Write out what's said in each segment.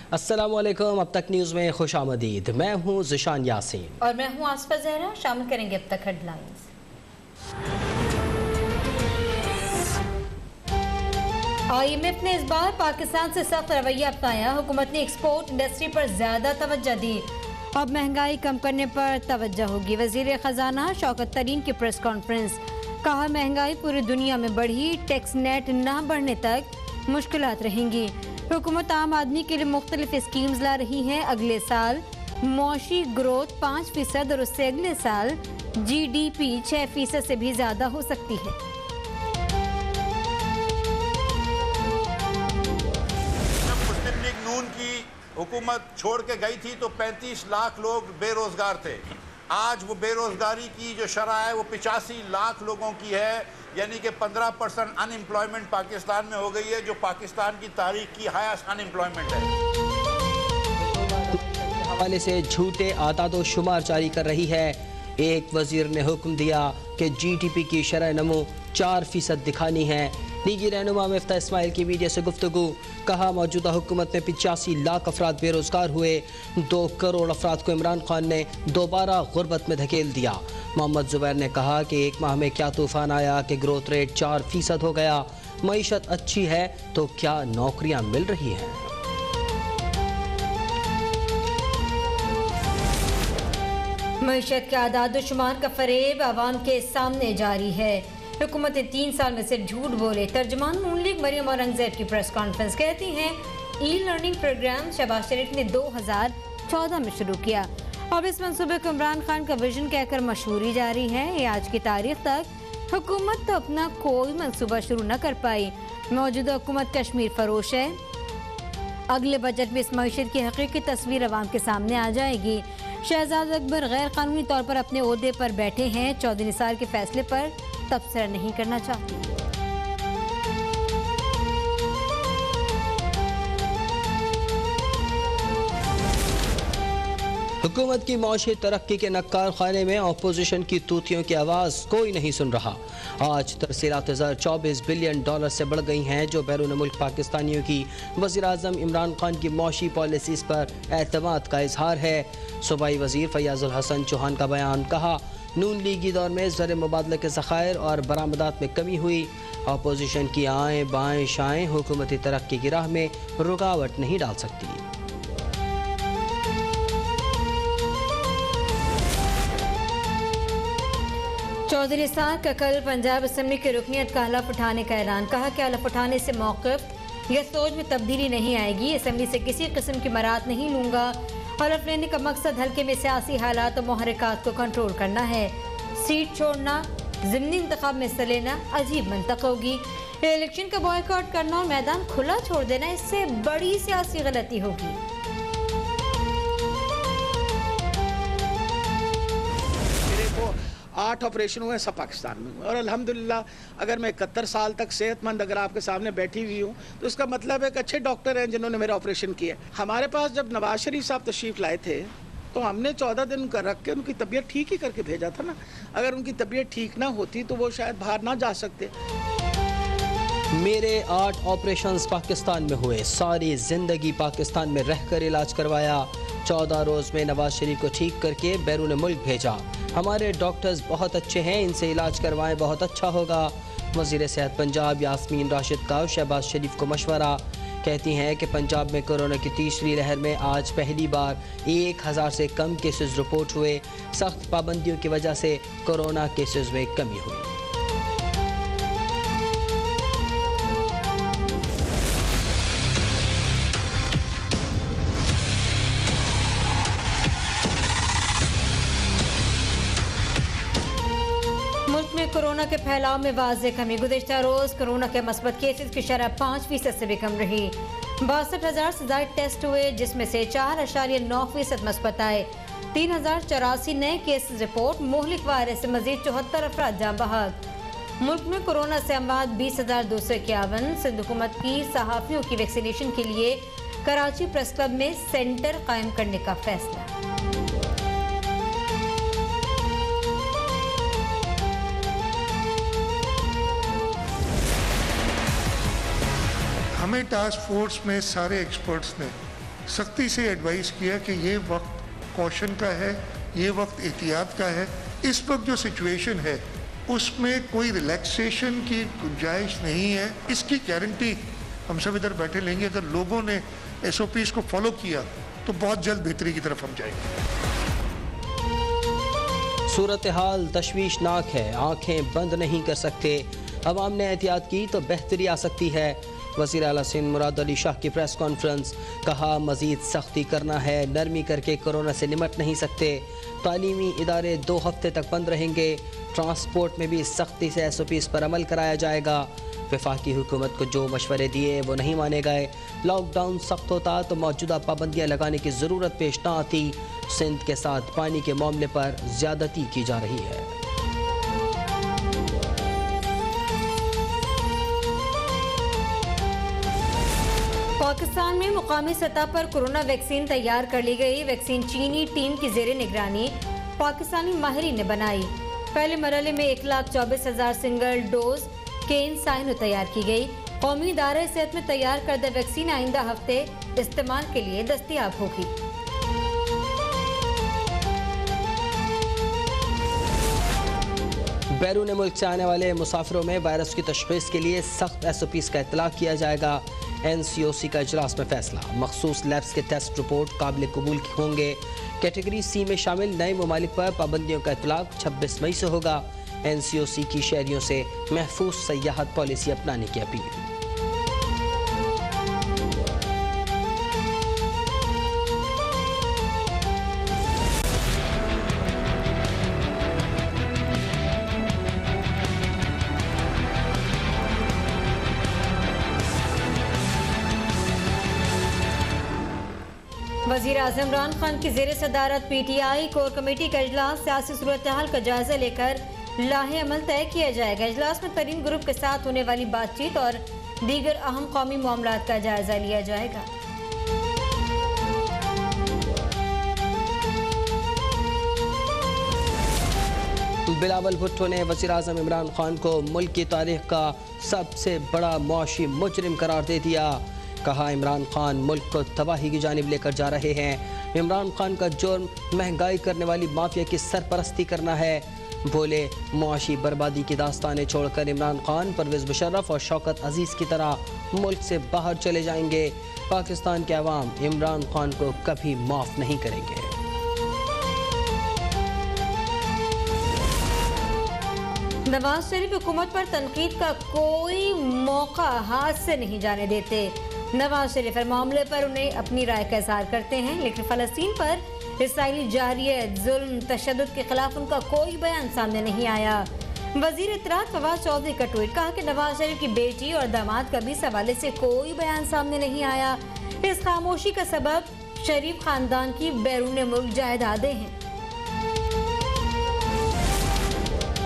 अस्सलामुअलैकुम। अब तक न्यूज़ में खुश आमदीद। मैं हूँ ज़िशान यासीन और मैं हूँ आसफा ज़हरा। शामिल करेंगे अब तक हेडलाइंस। IMF ने इस बार पाकिस्तान से सख्त रवैया अपनाया। हुकूमत ने एक्सपोर्ट इंडस्ट्री पर ज्यादा तवज्जो दी। अब महंगाई कम करने पर तवज्जो होगी। वजीर खजाना शौकत तरीन की प्रेस कॉन्फ्रेंस। कहा महंगाई पूरी दुनिया में बढ़ी, टैक्स नेट न बढ़ने तक मुश्किलात रहेंगी। हुकूमत आम आदमी के लिए मुख्तलिफ स्कीम्स ला रही है। अगले साल मौशी ग्रोथ 5% और उससे अगले साल GDP 6% से भी ज्यादा हो सकती है। मुस्लिम लीग नून की हुकूमत छोड़ के गई थी तो 35 लाख लोग बेरोजगार थे। आज वो बेरोजगारी की जो शरह है वो 85 लाख लोगों की है, यानी कि 15% अनएम्प्लॉयमेंट पाकिस्तान में हो गई है, जो पाकिस्तान की तारीख की हाईएस्ट अनएम्प्लॉयमेंट है। हवाले से झूठे आदादो शुमार जारी कर रही है। एक वजीर ने हुक्म दिया कि GDP की शरह नमो 4% दिखानी है। लीगी रहनुमा मिफ्ता इस्माइल की मीडिया से गुफ्तगू। कहा मौजूदा हुकूमत में 85 लाख अफराद बेरोजगार हुए। 2 करोड़ अफराद को इमरान खान ने दोबारा गुर्बत में धकेल दिया। मोहम्मद जुबैर ने कहा कि एक माह में क्या तूफान आया कि ग्रोथ रेट 4% हो गया। मईशत अच्छी है तो क्या नौकरियां मिल रही हैं? मईशत के आदाद शुमार का फरेब आवाम के सामने जारी है। हुकूमत ने 3 साल में सिर्फ झूठ बोले। तर्जमान नून लीग मरियम औरंगजेब की प्रेस कॉन्फ्रेंस। कहती हैं ई-लर्निंग प्रोग्राम शहबाज शरीफ ने 2014 में शुरू किया। अब इस मंसूबे को इमरान खान का विजन कहकर मशहूरी जारी है। ये आज की तारीख तक हुकूमत तो अपना कोई मंसूबा शुरू न कर पाई। मौजूदा हुकूमत कश्मीर फरोश है। अगले बजट में इस मईशत की हकीकी तस्वीर अवाम के सामने आ जाएगी। शहजाद अकबर गैर कानूनी तौर पर अपने ओहदे पर बैठे हैं। चौधरी निसार के फैसले पर तबसरा नहीं करना चाहती। हुकूमत की मौशी तरक्की के नक्कार खाने में अपोजिशन की तूतियों की आवाज़ कोई नहीं सुन रहा। आज तरसीलात 24 बिलियन डॉलर से बढ़ गई हैं, जो बैरून मुल्क पाकिस्तानियों की वज़ीर आज़म इमरान खान की मौशी पॉलिसीज़ पर एतमाद का इजहार है। सूबाई वज़ीर फयाजुल हसन चौहान का बयान। कहा नून लीगी दौर में ज़र मुबादले के ज़खायर और बरामदात में कमी हुई। अपोजिशन की आएँ बाएँ शाएँ हुकूमती तरक्की की राह में रुकावट नहीं डाल सकती। चौधरी निसार का कल पंजाब असम्बली की रुकनीत का हलफ उठाने का ऐलान। कहा कि हलफ उठाने से मौक़िफ़ या सोच में तब्दीली नहीं आएगी। असम्बली से किसी किस्म की मराद नहीं लूँगा। हलफ लेने का मकसद हल्के में सियासी हालात और मुहर्रिकात को कंट्रोल करना है। सीट छोड़ना, ज़िमनी इंतखाब में हिस्सा लेना अजीब मंतक होगी। इलेक्शन का बॉयकॉट करना और मैदान खुला छोड़ देना, इससे बड़ी सियासी गलती होगी। 8 ऑपरेशन हुए सब पाकिस्तान में हुए और अल्हम्दुलिल्लाह अगर मैं 71 साल तक सेहतमंद अगर आपके सामने बैठी हुई हूँ तो इसका मतलब है कि अच्छे डॉक्टर हैं जिन्होंने मेरा ऑपरेशन किया। हमारे पास जब नवाज शरीफ साहब तशरीफ़ लाए थे तो हमने 14 दिन कर रख के उनकी तबीयत ठीक ही करके भेजा था ना। अगर उनकी तबीयत ठीक ना होती तो वो शायद बाहर ना जा सकते। मेरे 8 ऑपरेशंस पाकिस्तान में हुए। सारी ज़िंदगी पाकिस्तान में रहकर इलाज करवाया। 14 रोज़ में नवाज शरीफ को ठीक करके बैरून मुल्क भेजा। हमारे डॉक्टर्स बहुत अच्छे हैं, इनसे इलाज करवाएं, बहुत अच्छा होगा। वज़ीर सेहत पंजाब यास्मीन राशिद का शहबाज शरीफ को मशवरा। कहती हैं कि पंजाब में कोरोना की तीसरी लहर में आज पहली बार 1000 से कम केसेस रिपोर्ट हुए। सख्त पाबंदियों की वजह से कोरोना केसेस में कमी हुई। कोरोना के फैलाव में वाज़े कमी। गुज़िश्ता रोज़ कोरोना के मस्बत केसेस की शरह 5% से भी कम रही। 62,000 से ज़ायद टेस्ट हुए, जिसमें से 4.9% मस्बत आए। 3,084 नए केसेस रिपोर्ट। मोहलिक वायरस से मजीद 74 अफराद जाँ बहक। मुल्क में कोरोना से अमवात 20,251। सिंध हुकूमत की सहाफ़ियों की वैक्सीनेशन के लिए कराची प्रेस क्लब में सेंटर कायम करने का फैसला। हमें टास्क फोर्स में सारे एक्सपर्ट्स ने सख्ती से एडवाइस किया कि ये वक्त कॉशन का है, ये वक्त एहतियात का है। इस वक्त जो सिचुएशन है उसमें कोई रिलैक्सेशन की गुंजाइश नहीं है। इसकी गारंटी हम सब इधर बैठे लेंगे। अगर लोगों ने SOPs को फॉलो किया तो बहुत जल्द बेहतरी की तरफ हम जाएंगे। सूरत हाल तशवीशनाक है, आंखें बंद नहीं कर सकते। अवाम ने एहतियात की तो बेहतरी आ सकती है। वज़ीर आला सिंध मुराद अली शाह की प्रेस कॉन्फ्रेंस, कहा मज़ीद सख्ती करना है, नरमी करके कोरोना से निमट नहीं सकते। तालीमी इदारे 2 हफ्ते तक बंद रहेंगे। ट्रांसपोर्ट में भी सख्ती से SOPs पर अमल कराया जाएगा। वफाकी हुकूमत को जो मशवरे दिए वो नहीं माने गए। लॉकडाउन सख्त होता तो मौजूदा पाबंदियाँ लगाने की ज़रूरत पेश ना आती। सिंध के साथ पानी के मामले पर ज़्यादती की जा रही है। पाकिस्तान में मुकामी सतह पर कोरोना वैक्सीन तैयार कर ली गई। वैक्सीन चीनी टीम की ज़ेरे निगरानी पाकिस्तानी माहिरीन ने बनाई। पहले मरहले में 1,24,000 सिंगल डोज केन साइन तैयार की गई। कौमी इदारे सेहत में तैयार करदा वैक्सीन आइंदा हफ्ते इस्तेमाल के लिए दस्तयाब होगी। बैरून मुल्क से आने वाले मुसाफिरों में वायरस की तशख़ीस के लिए सख्त SOPs का इतलाक़ किया जाएगा। NCOC का इजलास में फैसला, मखसूस लैब्स के टेस्ट रिपोर्ट काबिल कबूल होंगे। कैटेगरी C में शामिल नए ममालिक पर पाबंदियों का इतलाक़ 26 मई से होगा। NCOC की शहरियों से महफूज सयाहत पॉलिसी अपनाने की अपील। वज़ीर आज़म इमरान खान की ज़ेर सदारत PTI कोर कमेटी का इजलास, सियासी सूरत हाल का जायजा लेकर लाहे अमल तय किया जाएगा। इजलास में तरीन ग्रुप के साथ होने वाली बातचीत और दीगर अहम कौमी मामलात का जायजा लिया जाएगा। बिलावल भुट्टो ने वज़ीर आज़म इमरान खान को मुल्क की तारीख का सबसे बड़ा मुआशी मुजरिम करार दे दिया। कहा इमरान खान मुल्क को तबाही की जानिब लेकर जा रहे हैं। इमरान खान का जुर्म महंगाई करने वाली माफिया की सरपरस्ती करना है। बोले मुआशी बर्बादी की दास्तानें छोड़कर इमरान खान, परवेज़ मुशर्रफ और शौकत अजीज़ की तरह मुल्क से बाहर चले जाएंगे। पाकिस्तान के अवाम इमरान खान को कभी माफ़ नहीं करेंगे। नवाज शरीफ हुकूमत पर तनकीद का कोई मौका हाथ से नहीं जाने देते। नवाज शरीफ हर मामले पर उन्हें अपनी राय का इज़हार करते हैं, लेकिन फ़लस्तीन पर इसराइली जारियत, जुल्म, तशद्दुद के खिलाफ उनका कोई बयान सामने नहीं आया। वज़ीर इत्तलात फवाद चौधरी का ट्वीट, कहा कि नवाज शरीफ की बेटी और दामाद का भी इस हवाले से कोई बयान सामने नहीं आया। इस खामोशी का सबब शरीफ खानदान की बैरून मुल्क जायदादें हैं।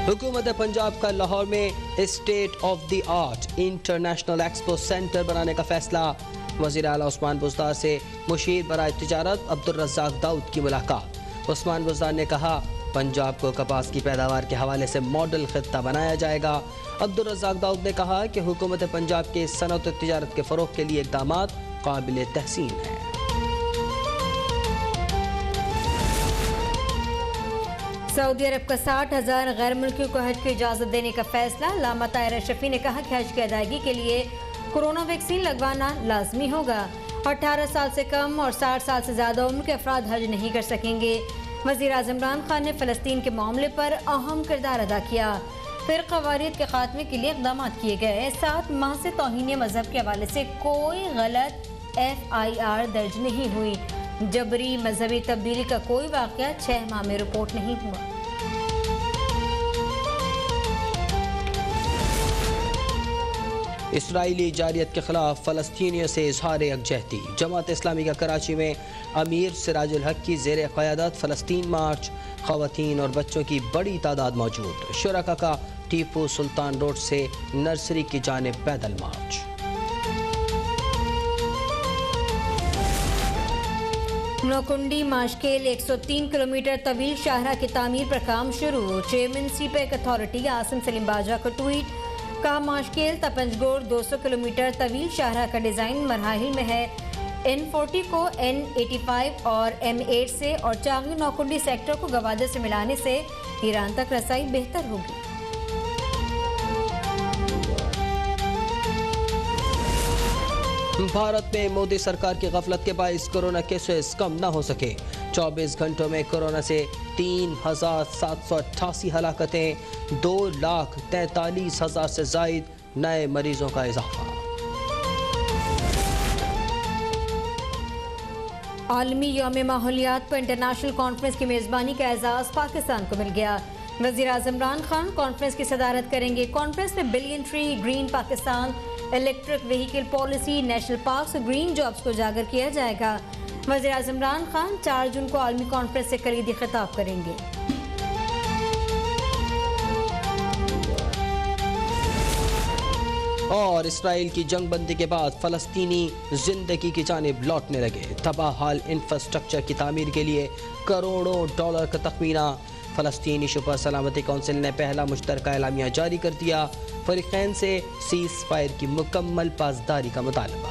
हुकूमत पंजाब का लाहौर में state of the art international expo centre बनाने का फैसला। वज़ीर आला उस्मान बुज़दार से मुशीर बराए तिजारत अब्दुल रज़्ज़ाक दाऊद की मुलाकात। उस्मान बुज़दार ने कहा पंजाब को कपास की पैदावार के हवाले से मॉडल खित्ता बनाया जाएगा। अब्दुल रज़्ज़ाक दाऊद ने कहा कि हुकूमत पंजाब के सनअत और तिजारत के फ़रोग़ के लिए इक़दामात काबिल तहसीन हैं। सऊदी अरब का 60,000 गैर मुल्कियों को हज की इजाज़त देने का फैसला। अल्लामा ताहिर अशरफी ने कहा कि हज की अदायगी के लिए कोरोना वैक्सीन लगवाना लाजमी होगा। 18 साल से कम और 60 साल से ज़्यादा उम्र के अफराद हज नहीं कर सकेंगे। वज़ीर आज़म इमरान खान ने फ़लस्तीन के मामले पर अहम किरदार अदा किया। फिर क़वारीद के खात्मे के लिए इक़दाम किए गए। 7 माह से तौहीन मज़हब के हवाले से कोई गलत FIR दर्ज नहीं हुई। जबरी मजहबी तब्दीली का कोई वाक़या 6 माह में रिपोर्ट नहीं हुआ। इसराइली जारियत के खिलाफ फ़लस्तीनियों से इजहार यकजहती। जमात इस्लामी का कराची में अमीर सिराजुल हक की ज़ेर क़यादत फ़लस्तीन मार्च। ख़वातीन और बच्चों की बड़ी तादाद मौजूद। शुरका का टीपू सुल्तान रोड से नर्सरी की जानिब पैदल मार्च। नौकुंडी माशकेल 103 किलोमीटर तवील शाहरा की तामीर पर काम शुरू। Chairman CPEC authority Asim Salim बाजा का ट्वीट, कहा माशकेल ता पंजगोर 200 किलोमीटर तवील शाहरा का डिज़ाइन मरहाइल में है। N40 को N85 और M8 से और चांगली नौकुंडी सेक्टर को गवादर से मिलाने से ईरान तक रसाई बेहतर होगी। भारत में मोदी सरकार की गफलत के बायस कोरोना केसेस कम न हो सके। 24 घंटों में कोरोना से 3,788 हलाकतें, 2,43,000 से जायद नए मरीजों का इजाफा। आलमी यौम माहौलियात पर इंटरनेशनल कॉन्फ्रेंस की मेज़बानी का एजाज़ पाकिस्तान को मिल गया। वज़ीर-ए-आज़म इमरान खान कॉन्फ्रेंस की सदारत करेंगे। कॉन्फ्रेंस में billion tree, green Pakistan, electric vehicle policy, national parks और ग्रीन जॉब्स को उजागर किया जाएगा। वज़ीर-ए-आज़म इमरान खान 4 जून को आलमी कॉन्फ्रेंस से कलीदी खिताब करेंगे। और इसराइल की जंगबंदी के बाद फलस्तीनी जिंदगी की जानिब लौटने लगे। तबाह हाल इंफ्रास्ट्रक्चर की तामीर के लिए करोड़ों डॉलर का तखमीना। फलस्तीनी शुपर सलामती कौंसिल ने पहला मुश्तरका एलामिया जारी कर दिया। फरीकैन से सीज़ फायर की मुकम्मल पासदारी का मुतालबा।